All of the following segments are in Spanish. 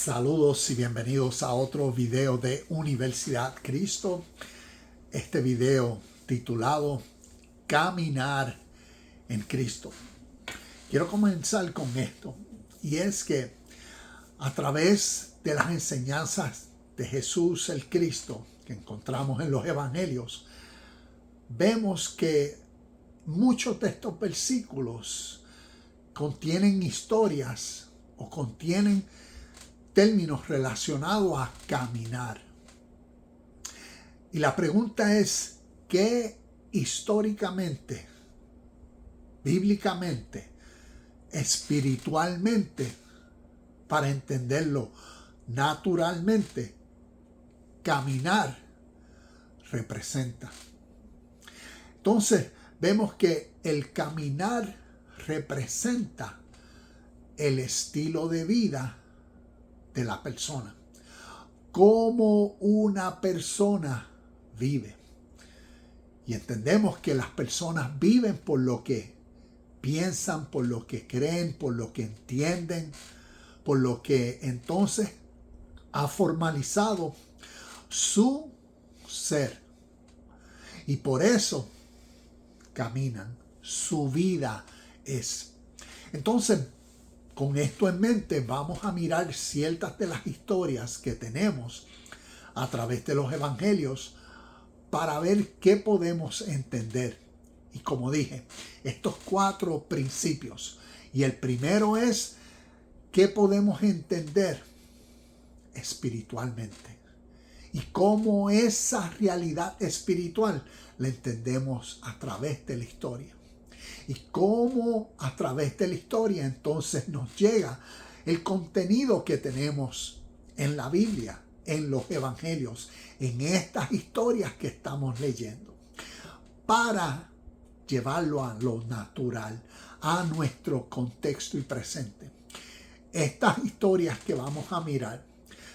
Saludos y bienvenidos a otro video de Universidad Cristo. Este video titulado Caminar en Cristo. Quiero comenzar con esto, y es que a través de las enseñanzas de Jesús el Cristo que encontramos en los evangelios, vemos que muchos de estos versículos contienen historias o contienen términos relacionados a caminar. Y la pregunta es, ¿qué históricamente, bíblicamente, espiritualmente, para entenderlo naturalmente, caminar representa? Entonces, vemos que el caminar representa el estilo de vida de la persona, cómo una persona vive. Y entendemos que las personas viven por lo que piensan, por lo que creen, por lo que entienden, por lo que entonces ha formalizado su ser. Y por eso caminan, su vida es. Entonces, con esto en mente, vamos a mirar ciertas de las historias que tenemos a través de los evangelios para ver qué podemos entender. Y como dije, estos 4 principios. Y el primero es qué podemos entender espiritualmente. Y cómo esa realidad espiritual la entendemos a través de la historia. Y cómo a través de la historia entonces nos llega el contenido que tenemos en la Biblia, en los evangelios, en estas historias que estamos leyendo, para llevarlo a lo natural, a nuestro contexto y presente. Estas historias que vamos a mirar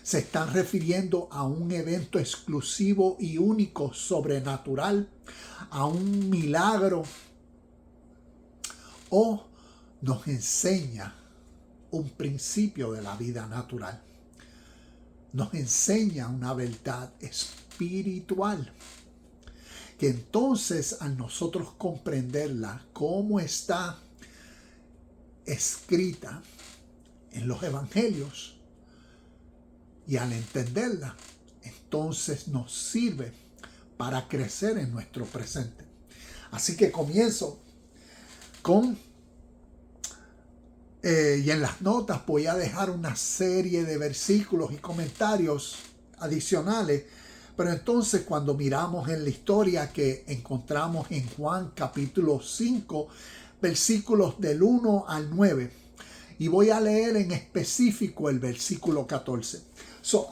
se están refiriendo a un evento exclusivo y único, sobrenatural, a un milagro, o nos enseña un principio de la vida natural. Nos enseña una verdad espiritual que entonces al nosotros comprenderla como está escrita en los evangelios y al entenderla, entonces nos sirve para crecer en nuestro presente. Así que comienzo con y en las notas voy a dejar una serie de versículos y comentarios adicionales, pero entonces cuando miramos en la historia que encontramos en Juan capítulo 5, versículos del 1 al 9, y voy a leer en específico el versículo 14.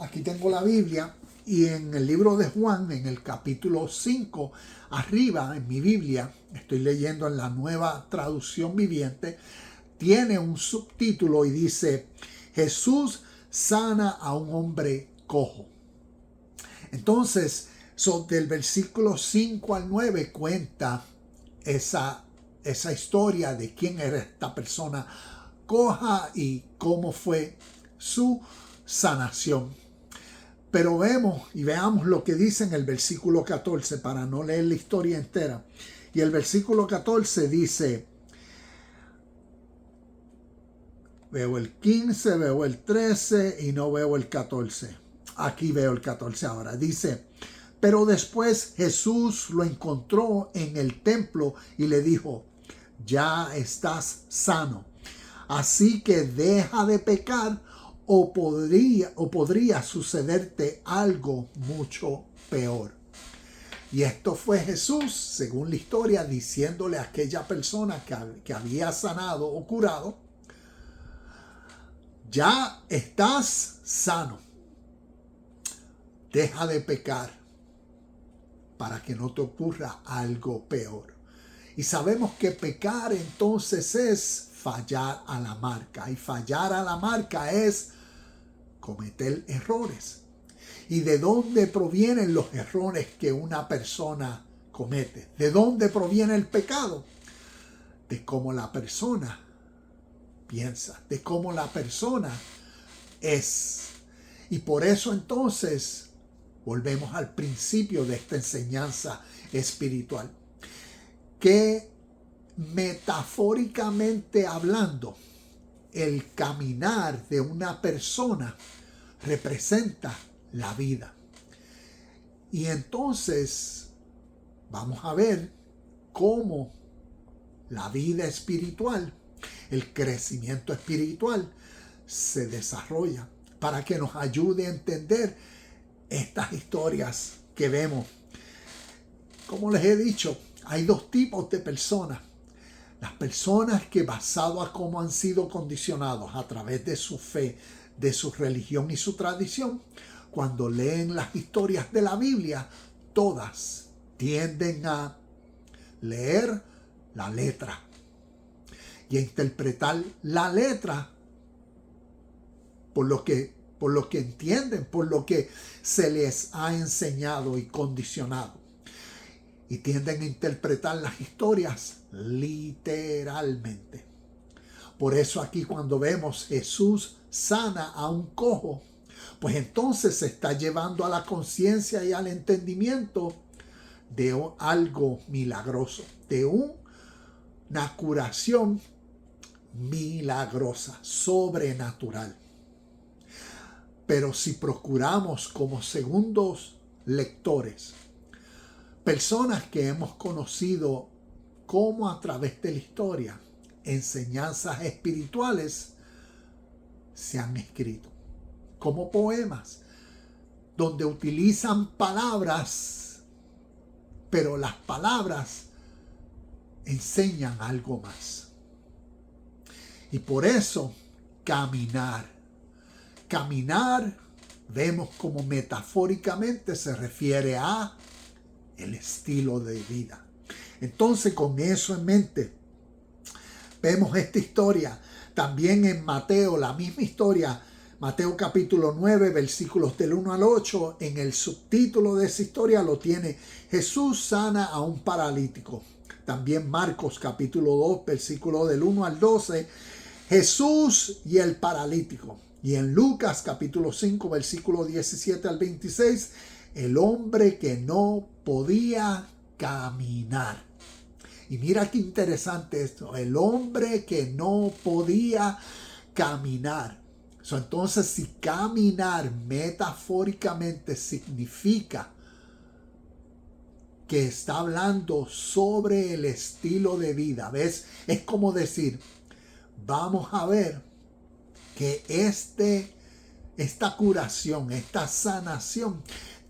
Aquí tengo la Biblia, y en el libro de Juan, en el capítulo 5, arriba en mi Biblia, estoy leyendo en la Nueva Traducción Viviente, tiene un subtítulo y dice: Jesús sana a un hombre cojo. Entonces, del versículo 5 al 9 cuenta esa historia de quién era esta persona coja y cómo fue su sanación. Pero veamos lo que dice en el versículo 14 para no leer la historia entera. Y el versículo 14 dice, veo el 15, veo el 13 y no veo el 14. Aquí veo el 14 ahora. Dice, pero después Jesús lo encontró en el templo y le dijo, ya estás sano. Así que deja de pecar o podría sucederte algo mucho peor. Y esto fue Jesús, según la historia, diciéndole a aquella persona que había sanado o curado, ya estás sano. Deja de pecar para que no te ocurra algo peor. Y sabemos que pecar entonces es fallar a la marca. Y fallar a la marca es cometer errores. ¿Y de dónde provienen los errores que una persona comete? ¿De dónde proviene el pecado? De cómo la persona piensa, de cómo la persona es. Y por eso entonces volvemos al principio de esta enseñanza espiritual, que metafóricamente hablando, el caminar de una persona representa la vida. Y entonces vamos a ver cómo la vida espiritual, el crecimiento espiritual se desarrolla para que nos ayude a entender estas historias que vemos. Como les he dicho, hay dos tipos de personas. Las personas que, basado a cómo han sido condicionados a través de su fe, de su religión y su tradición, cuando leen las historias de la Biblia, todas tienden a leer la letra y a interpretar la letra por lo que entienden, por lo que se les ha enseñado y condicionado. Y tienden a interpretar las historias literalmente. Por eso aquí cuando vemos Jesús sana a un cojo, pues entonces se está llevando a la conciencia y al entendimiento de algo milagroso, de una curación milagrosa, sobrenatural. Pero si procuramos como segundos lectores, personas que hemos conocido como a través de la historia, enseñanzas espirituales se han escrito como poemas, donde utilizan palabras, pero las palabras enseñan algo más. Y por eso caminar, vemos como metafóricamente se refiere a el estilo de vida. Entonces, con eso en mente, vemos esta historia también en Mateo, la misma historia, Mateo capítulo 9, versículos del 1 al 8, en el subtítulo de esa historia lo tiene: Jesús sana a un paralítico. También Marcos capítulo 2, versículo del 1 al 12, Jesús y el paralítico. Y en Lucas capítulo 5, versículo 17 al 26, el hombre que no podía caminar. Y mira qué interesante esto, el hombre que no podía caminar. Entonces, si caminar metafóricamente significa que está hablando sobre el estilo de vida, ¿ves? Es como decir, vamos a ver que esta curación, esta sanación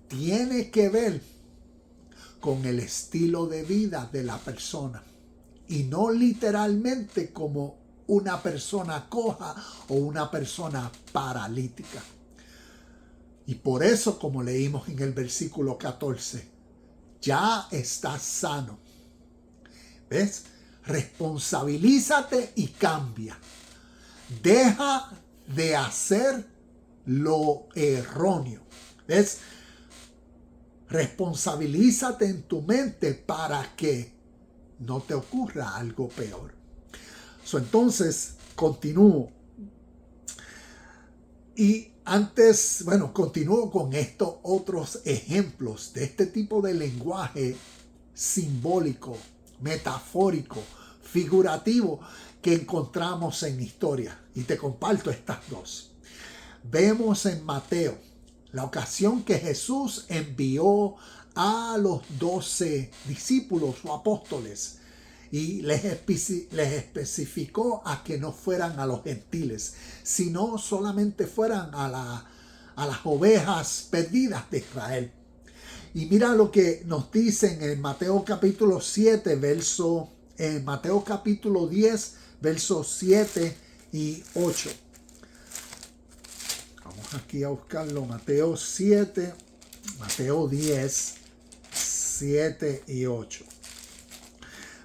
tiene que ver con el estilo de vida de la persona y no literalmente como una persona coja o una persona paralítica. Y por eso, como leímos en el versículo 14, ya estás sano. ¿Ves? Responsabilízate y cambia. Deja de hacer lo erróneo. ¿Ves? Responsabilízate en tu mente para que no te ocurra algo peor. Entonces, continúo. Y antes, continúo con estos otros ejemplos de este tipo de lenguaje simbólico, metafórico, figurativo que encontramos en historia. Y te comparto estas dos. Vemos en Mateo la ocasión que Jesús envió a los 12 discípulos o apóstoles y les especificó a que no fueran a los gentiles, sino solamente fueran a las ovejas perdidas de Israel. Y mira lo que nos dicen en Mateo capítulo 7, en Mateo capítulo 10, versos 7 y 8. Vamos aquí a buscarlo. Mateo 7, Mateo 10, 7 y 8.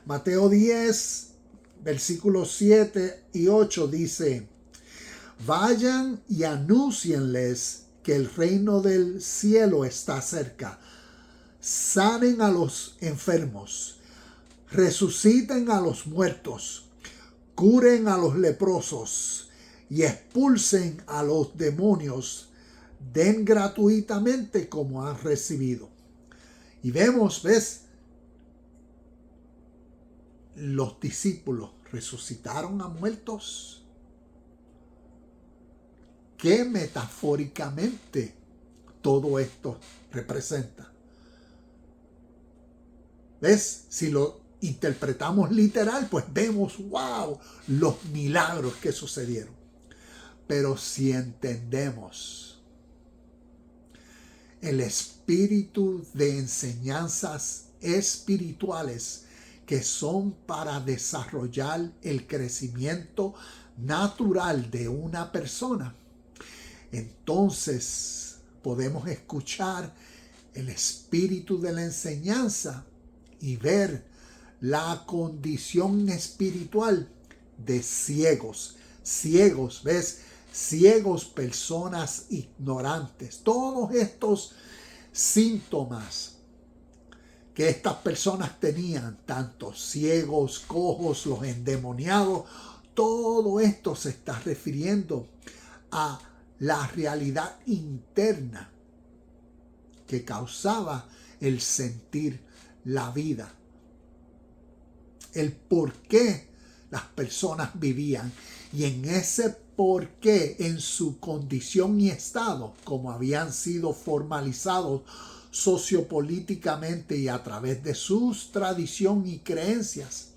Mateo 10, versículos 7 y 8 dice: vayan y anúncienles que el reino del cielo está cerca. Sanen a los enfermos, resuciten a los muertos, curen a los leprosos y expulsen a los demonios. Den gratuitamente como han recibido. Y vemos, ¿ves? Los discípulos resucitaron a muertos. ¿Qué metafóricamente todo esto representa? ¿Ves? Si lo interpretamos literal, pues vemos, wow, los milagros que sucedieron. Pero si entendemos el espíritu de enseñanzas espirituales que son para desarrollar el crecimiento natural de una persona, entonces podemos escuchar el espíritu de la enseñanza y ver la condición espiritual de ciegos. Ciegos, ¿ves? Ciegos, personas ignorantes. Todos estos síntomas que estas personas tenían, tanto ciegos, cojos, los endemoniados, todo esto se está refiriendo a la realidad interna que causaba el sentir la vida, el por qué las personas vivían, y en ese por qué, en su condición y estado, como habían sido formalizados sociopolíticamente y a través de sus tradición y creencias,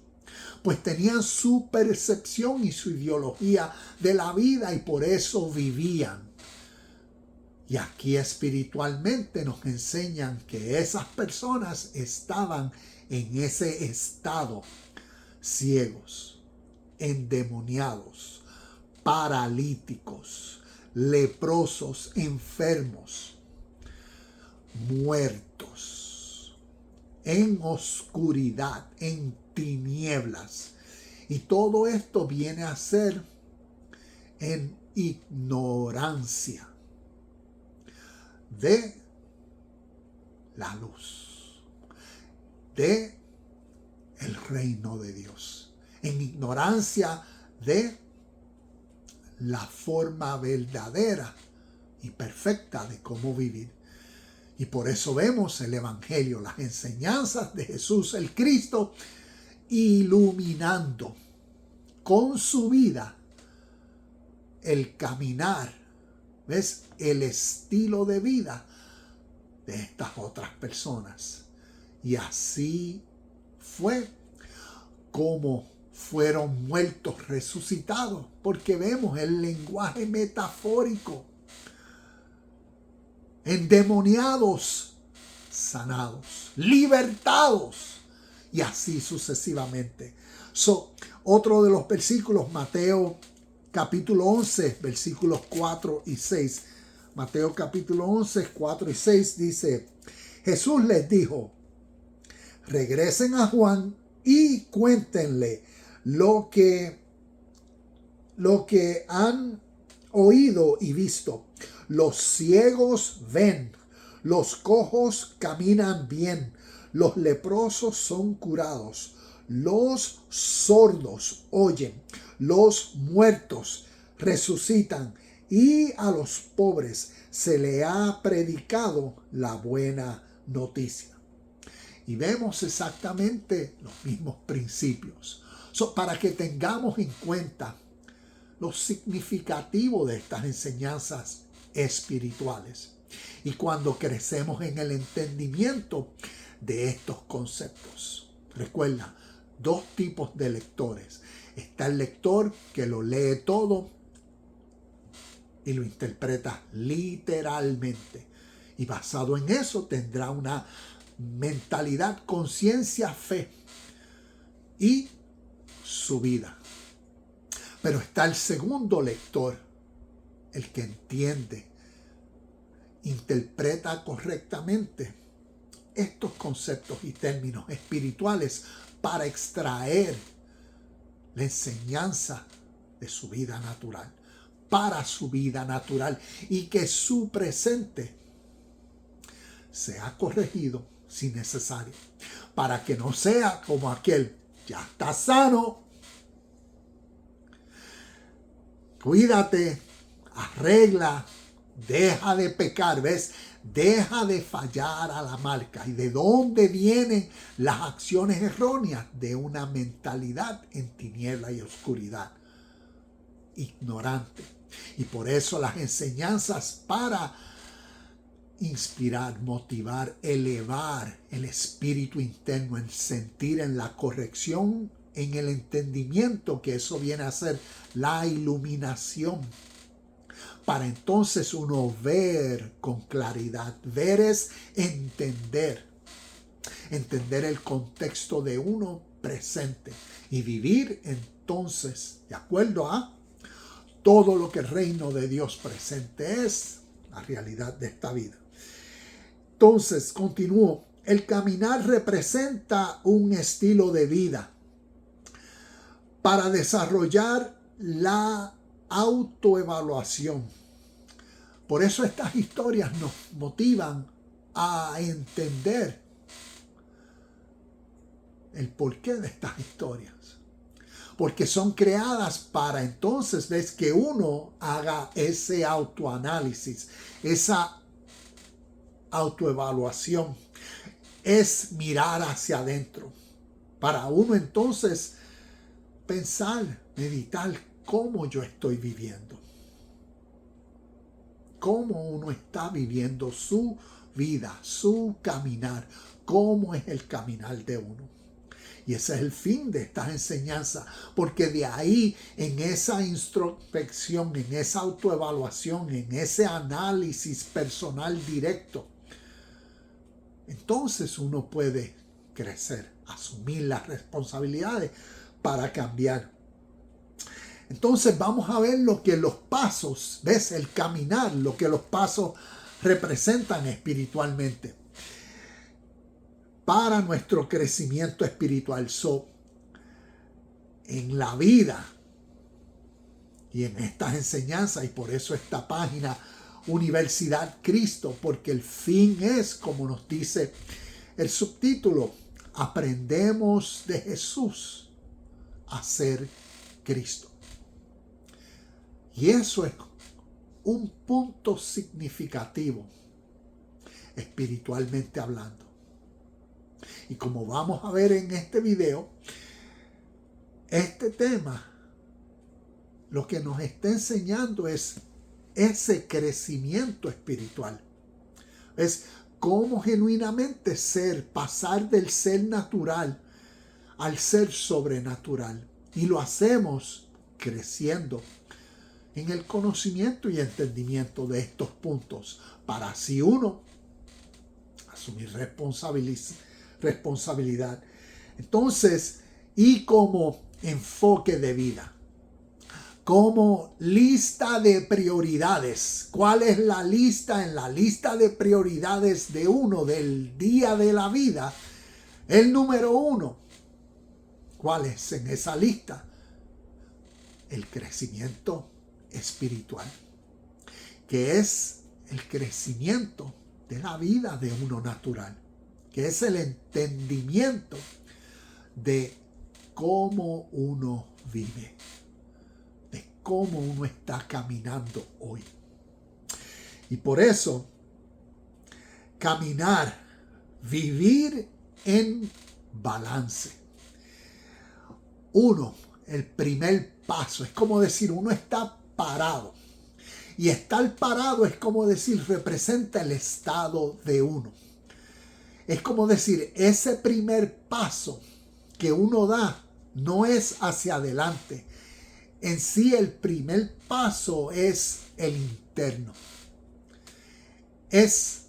pues tenían su percepción y su ideología de la vida y por eso vivían. Y aquí espiritualmente nos enseñan que esas personas estaban en ese estado, ciegos, endemoniados, paralíticos, leprosos, enfermos, muertos, en oscuridad, en tinieblas. Y todo esto viene a ser en ignorancia de la luz, de el reino de Dios, en ignorancia de la forma verdadera y perfecta de cómo vivir. Y por eso vemos el Evangelio, las enseñanzas de Jesús el Cristo, iluminando con su vida el caminar, ¿ves? El estilo de vida de estas otras personas. Y así fue como fueron muertos resucitados, porque vemos el lenguaje metafórico. Endemoniados, sanados, libertados, y así sucesivamente. Otro de los versículos, Mateo capítulo 11, versículos 4 y 6. Mateo capítulo 11, 4 y 6 dice: Jesús les dijo: regresen a Juan y cuéntenle lo que han oído y visto. Los ciegos ven, los cojos caminan bien, los leprosos son curados, los sordos oyen, los muertos resucitan, y a los pobres se le ha predicado la buena noticia. Y vemos exactamente los mismos principios. Para que tengamos en cuenta lo significativo de estas enseñanzas espirituales. Y cuando crecemos en el entendimiento de estos conceptos. Recuerda, dos tipos de lectores. Está el lector que lo lee todo y lo interpreta literalmente. Y basado en eso tendrá una mentalidad, conciencia, fe y su vida. Pero está el segundo lector, el que entiende, interpreta correctamente estos conceptos y términos espirituales para extraer la enseñanza de su vida natural, para su vida natural, y que su presente sea corregido si necesario, para que no sea como aquel: ya está sano, cuídate, arregla, Deja de pecar, ¿ves? Deja de fallar a la marca. ¿Y de dónde vienen las acciones erróneas? De una mentalidad en tiniebla y oscuridad, ignorante. Y por eso las enseñanzas para inspirar, motivar, elevar el espíritu interno, en sentir, en la corrección, en el entendimiento, que eso viene a ser la iluminación, para entonces uno ver con claridad. Ver es entender el contexto de uno presente y vivir entonces de acuerdo a todo lo que el reino de Dios presente es, la realidad de esta vida. Entonces, continúo. El caminar representa un estilo de vida para desarrollar la autoevaluación. Por eso estas historias nos motivan a entender el porqué de estas historias. Porque son creadas para entonces, ves, que uno haga ese autoanálisis, esa autoevaluación. Es mirar hacia adentro. Para uno entonces pensar, meditar cómo yo estoy viviendo. Cómo uno está viviendo su vida, su caminar. Cómo es el caminar de uno. Y ese es el fin de estas enseñanzas, porque de ahí, en esa introspección, en esa autoevaluación, en ese análisis personal directo, entonces uno puede crecer, asumir las responsabilidades para cambiar. Entonces vamos a ver lo que los pasos, ¿ves? El caminar, lo que los pasos representan espiritualmente para nuestro crecimiento espiritual. En la vida y en estas enseñanzas, y por eso esta página Universidad Cristo, porque el fin es, como nos dice el subtítulo, aprendemos de Jesús a ser Cristo. Y eso es un punto significativo espiritualmente hablando. Y como vamos a ver en este video, este tema lo que nos está enseñando es ese crecimiento espiritual. Es cómo genuinamente pasar del ser natural al ser sobrenatural. Y lo hacemos creciendo en el conocimiento y entendimiento de estos puntos, para así uno asumir responsabilidad. Entonces, y como enfoque de vida, como lista de prioridades. ¿Cuál es la lista? En la lista de prioridades de uno del día de la vida, el número 1. ¿Cuál es en esa lista? El crecimiento espiritual, que es el crecimiento de la vida de uno natural, que es el entendimiento de cómo uno vive, de cómo uno está caminando hoy. Y por eso, caminar, vivir en balance. El primer paso, es como decir, uno está parado. Y estar parado es como decir, representa el estado de uno. Es como decir, ese primer paso que uno da no es hacia adelante. En sí, el primer paso es el interno. Es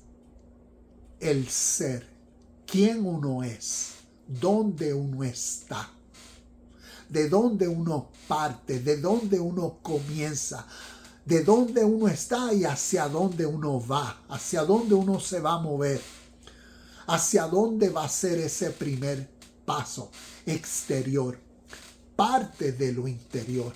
el ser, quién uno es, dónde uno está, de dónde uno parte, de dónde uno comienza, de dónde uno está y hacia dónde uno va, hacia dónde uno se va a mover, hacia dónde va a ser ese primer paso exterior, parte de lo interior.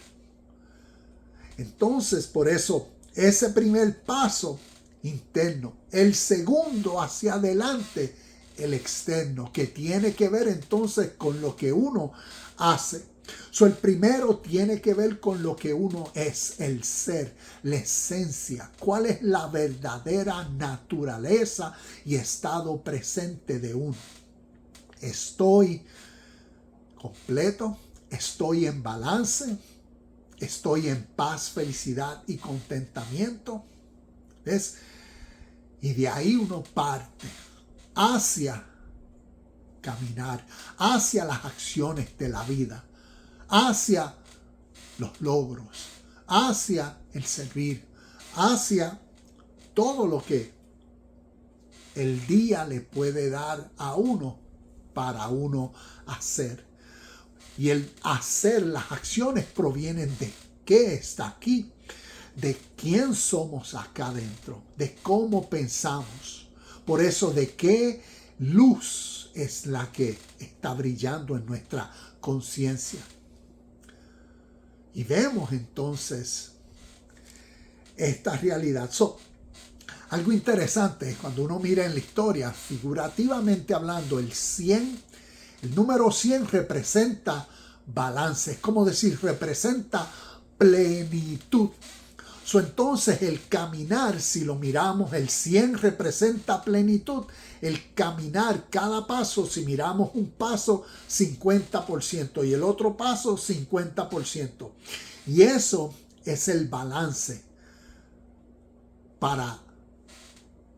Entonces, por eso, ese primer paso interno, el segundo hacia adelante, el externo, que tiene que ver entonces con lo que uno hace El primero tiene que ver con lo que uno es, el ser, la esencia, cuál es la verdadera naturaleza y estado presente de uno. Estoy completo, estoy en balance, estoy en paz, felicidad y contentamiento. ¿Ves? Y de ahí uno parte hacia caminar, hacia las acciones de la vida, hacia los logros, hacia el servir, hacia todo lo que el día le puede dar a uno para uno hacer. Y el hacer, las acciones provienen de qué está aquí, de quién somos acá adentro, de cómo pensamos. Por eso, de qué luz es la que está brillando en nuestra conciencia. Y vemos entonces esta realidad. Algo interesante es cuando uno mira en la historia, figurativamente hablando, el número 100 representa balance. Es como decir, representa plenitud. Entonces el caminar, si lo miramos, el 100 representa plenitud. El caminar, cada paso, si miramos un paso, 50% y el otro paso, 50%. Y eso es el balance para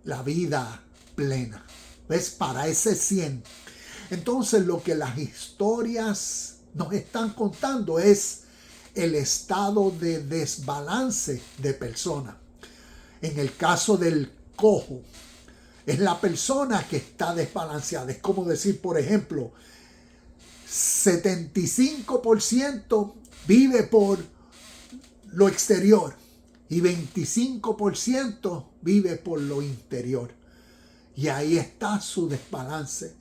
la vida plena. ¿Ves? Para ese 100. Entonces lo que las historias nos están contando es el estado de desbalance de persona. En el caso del cojo, es la persona que está desbalanceada. Es como decir, por ejemplo, 75% vive por lo exterior y 25% vive por lo interior. Y ahí está su desbalance.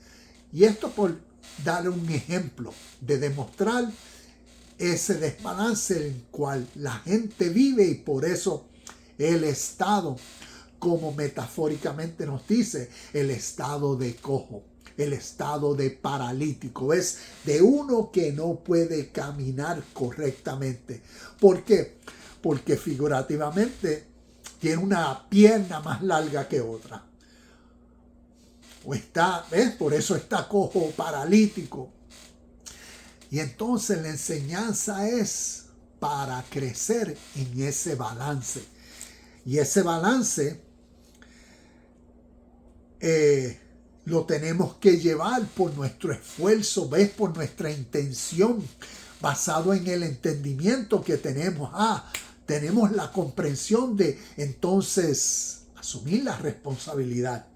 Y esto por darle un ejemplo de demostrar ese desbalance en el cual la gente vive, y por eso el estado, como metafóricamente nos dice, el estado de cojo, el estado de paralítico, es de uno que no puede caminar correctamente. ¿Por qué? Porque figurativamente tiene una pierna más larga que otra. Por eso está cojo, paralítico. Y entonces la enseñanza es para crecer en ese balance. Y ese balance lo tenemos que llevar por nuestro esfuerzo, por nuestra intención, basado en el entendimiento que tenemos. Tenemos la comprensión de entonces asumir la responsabilidad.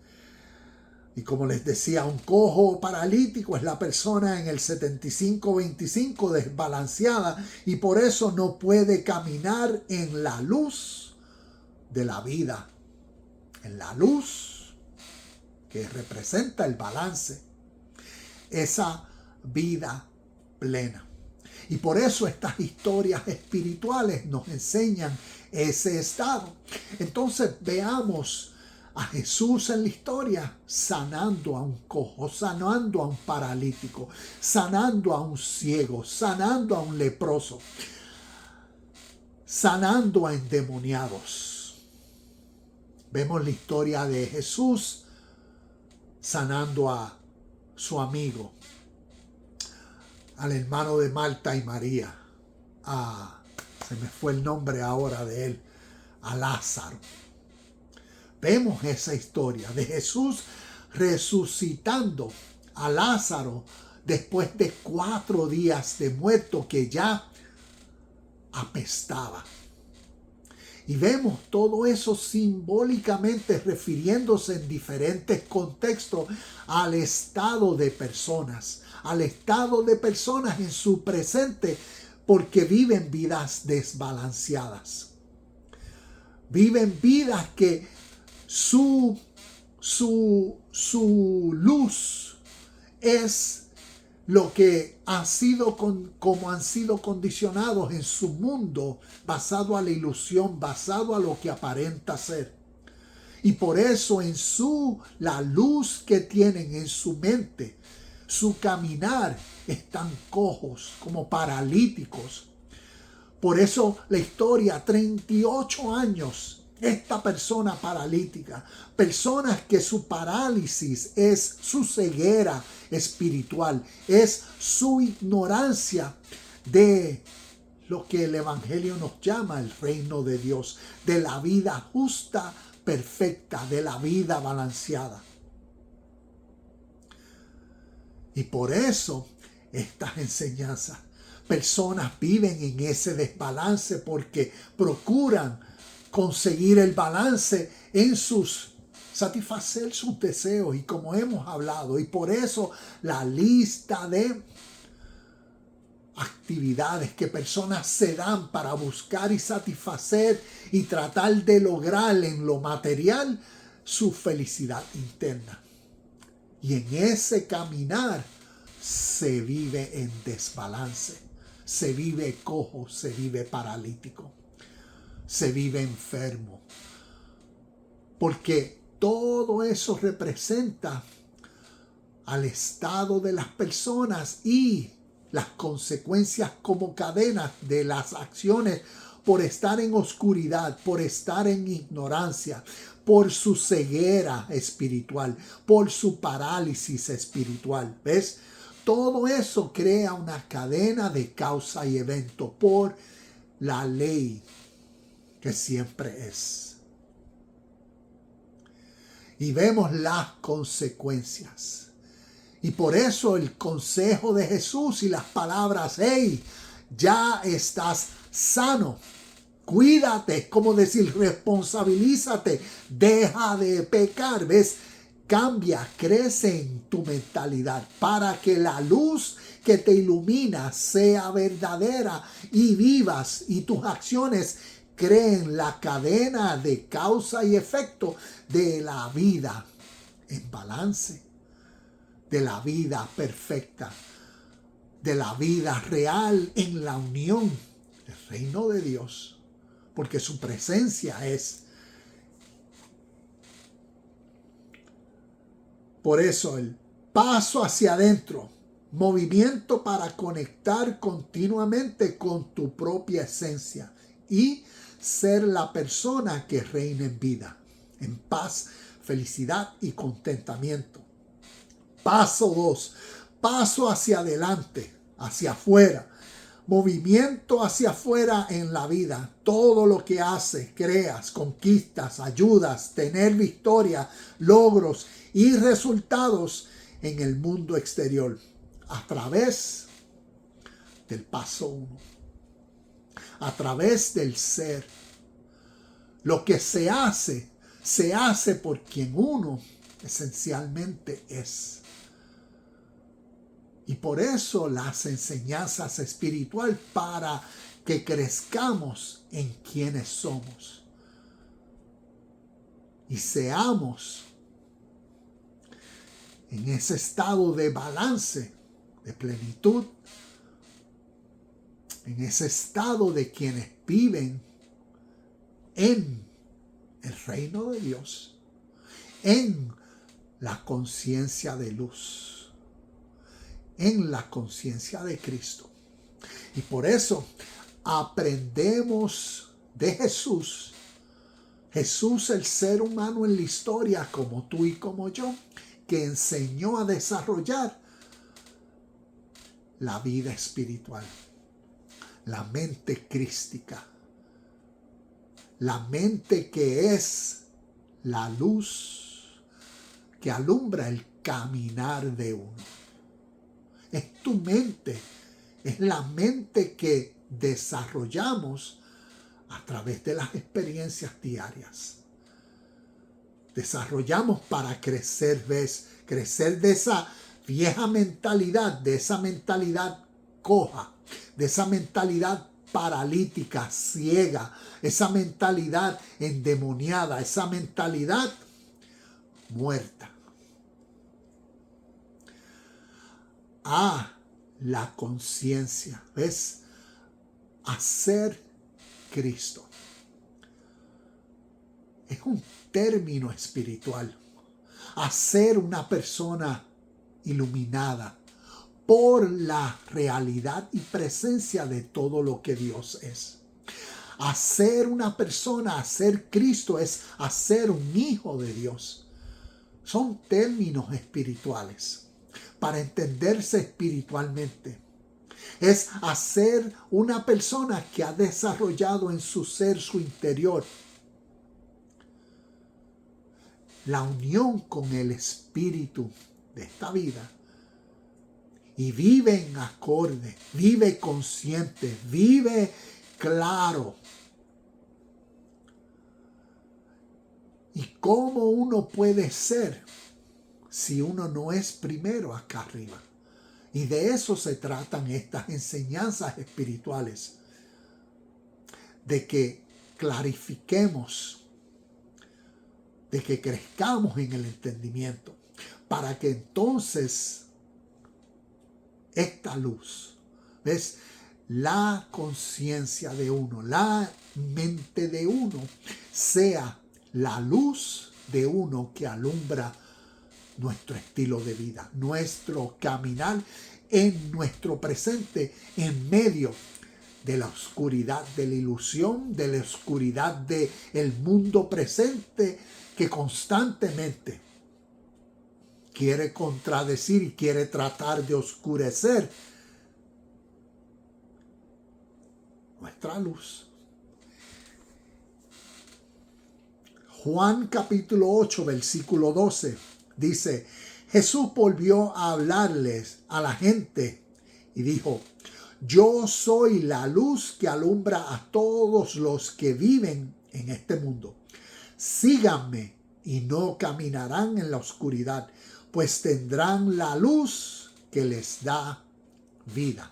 Y como les decía, un cojo paralítico es la persona en el 75-25 desbalanceada y por eso no puede caminar en la luz de la vida. En la luz que representa el balance. Esa vida plena. Y por eso estas historias espirituales nos enseñan ese estado. Entonces veamos a Jesús en la historia sanando a un cojo, sanando a un paralítico, sanando a un ciego, sanando a un leproso, sanando a endemoniados. Vemos la historia de Jesús sanando a su amigo, al hermano de Marta y María. Se me fue el nombre ahora de él, a Lázaro. Vemos esa historia de Jesús resucitando a Lázaro después de 4 días de muerto que ya apestaba. Y vemos todo eso simbólicamente refiriéndose en diferentes contextos al estado de personas en su presente, porque viven vidas desbalanceadas. Viven vidas que su luz es lo que como han sido condicionados en su mundo, basado a la ilusión, basado a lo que aparenta ser. Y por eso la luz que tienen en su mente, Su caminar están cojos, como paralíticos. Por eso la historia, 38 años, esta persona paralítica, personas que su parálisis es su ceguera espiritual, es su ignorancia de lo que el Evangelio nos llama el reino de Dios, de la vida justa, perfecta, de la vida balanceada. Y por eso estas enseñanzas, personas viven en ese desbalance porque procuran conseguir el balance en satisfacer sus deseos, y como hemos hablado, y por eso la lista de actividades que personas se dan para buscar y satisfacer y tratar de lograr en lo material su felicidad interna. Y en ese caminar se vive en desbalance, se vive cojo, se vive paralítico, se vive enfermo. Porque todo eso representa al estado de las personas y las consecuencias como cadenas de las acciones por estar en oscuridad, por estar en ignorancia, por su ceguera espiritual, por su parálisis espiritual. ¿Ves? Todo eso crea una cadena de causa y evento por la ley que siempre es. Y vemos las consecuencias. Y por eso el consejo de Jesús y las palabras, hey, ya estás sano, cuídate, como decir, responsabilízate, deja de pecar, ¿ves? Cambia, crece en tu mentalidad para que la luz que te ilumina sea verdadera y vivas, y tus acciones creen la cadena de causa y efecto de la vida en balance, de la vida perfecta, de la vida real en la unión del reino de Dios, porque su presencia es. Por eso el paso hacia adentro, movimiento para conectar continuamente con tu propia esencia y ser la persona que reina en vida, en paz, felicidad y contentamiento. Paso 2, paso hacia adelante, hacia afuera, movimiento hacia afuera en la vida. Todo lo que haces, creas, conquistas, ayudas, tener victoria, logros y resultados en el mundo exterior a través del paso 1, a través del ser. Lo que se hace por quien uno esencialmente es. Y por eso las enseñanzas espirituales, para que crezcamos en quienes somos y seamos en ese estado de balance, de plenitud, en ese estado de quienes viven en el reino de Dios, en la conciencia de luz, en la conciencia de Cristo. Y por eso aprendemos de Jesús. Jesús, el ser humano en la historia, como tú y como yo, que enseñó a desarrollar la vida espiritual, la mente crística, la mente que es la luz que alumbra el caminar de uno. Es tu mente, es la mente que desarrollamos a través de las experiencias diarias. Desarrollamos para crecer, ¿ves? Crecer de esa vieja mentalidad, de esa mentalidad coja, de esa mentalidad paralítica, ciega, esa mentalidad endemoniada, esa mentalidad muerta, a la conciencia, ¿ves? A ser Cristo. Es un término espiritual. A ser una persona iluminada por la realidad y presencia de todo lo que Dios es. Hacer una persona, hacer Cristo es hacer un hijo de Dios. Son términos espirituales para entenderse espiritualmente. Es hacer una persona que ha desarrollado en su ser, su interior, la unión con el espíritu de esta vida. Y vive en acorde, vive consciente, vive claro. ¿Y cómo uno puede ser si uno no es primero acá arriba? Y de eso se tratan estas enseñanzas espirituales. De que clarifiquemos, de que crezcamos en el entendimiento, para que entonces esta luz, ¿ves? La conciencia de uno, la mente de uno, sea la luz de uno que alumbra nuestro estilo de vida, nuestro caminar en nuestro presente, en medio de la oscuridad, de la ilusión, de la oscuridad del mundo presente que constantemente quiere contradecir y quiere tratar de oscurecer nuestra luz. Juan capítulo 8, versículo 12, dice, Jesús volvió a hablarles a la gente y dijo, yo soy la luz que alumbra a todos los que viven en este mundo. Síganme y no caminarán en la oscuridad, pues tendrán la luz que les da vida.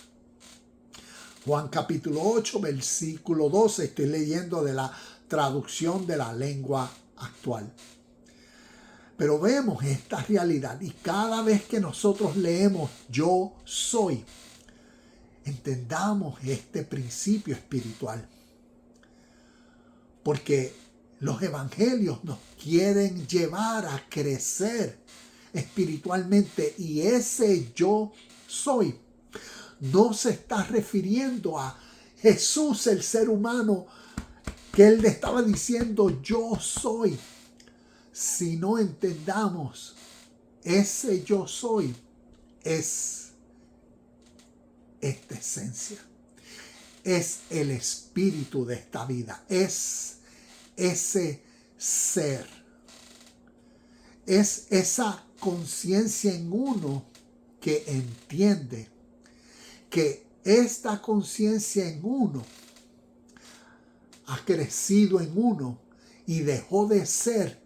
Juan capítulo 8, versículo 12, estoy leyendo de la traducción de la lengua actual. Pero vemos esta realidad y cada vez que nosotros leemos yo soy, entendamos este principio espiritual. Porque los evangelios nos quieren llevar a crecer espiritualmente y ese yo soy no se está refiriendo a Jesús, el ser humano, que él le estaba diciendo yo soy. Si no entendamos, ese yo soy es esta esencia, es el espíritu de esta vida, es ese ser, es esa conciencia en uno que entiende que esta conciencia en uno ha crecido en uno y dejó de ser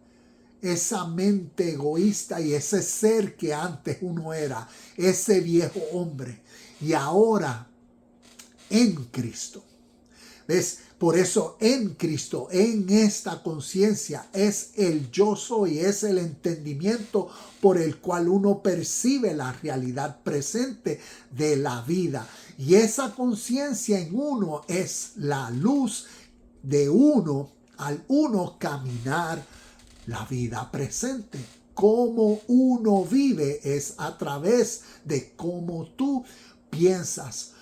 esa mente egoísta y ese ser que antes uno era, ese viejo hombre, y ahora en Cristo. ¿Ves? Por eso en Cristo, en esta conciencia, es el yo soy, es el entendimiento por el cual uno percibe la realidad presente de la vida. Y esa conciencia en uno es la luz de uno al uno caminar la vida presente. Cómo uno vive es a través de cómo tú piensas.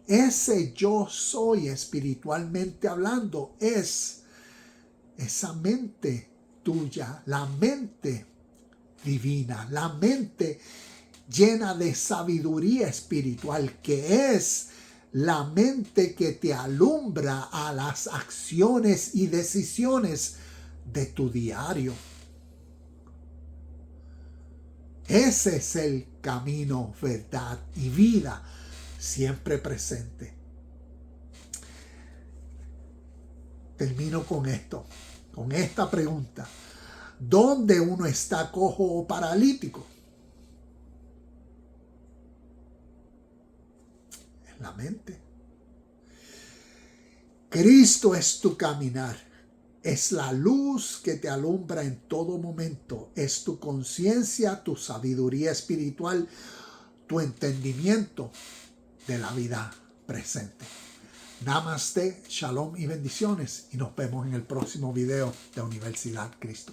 Ese yo soy espiritualmente hablando es esa mente tuya, la mente divina, la mente llena de sabiduría espiritual, que es la mente que te alumbra a las acciones y decisiones de tu diario. Ese es el camino, verdad y vida, siempre presente. Termino con esto, con esta pregunta. ¿Dónde uno está cojo o paralítico? En la mente. Cristo es tu caminar. Es la luz que te alumbra en todo momento. Es tu conciencia, tu sabiduría espiritual, tu entendimiento de la vida presente. Namaste, shalom y bendiciones. Y nos vemos en el próximo video de Universidad Cristo.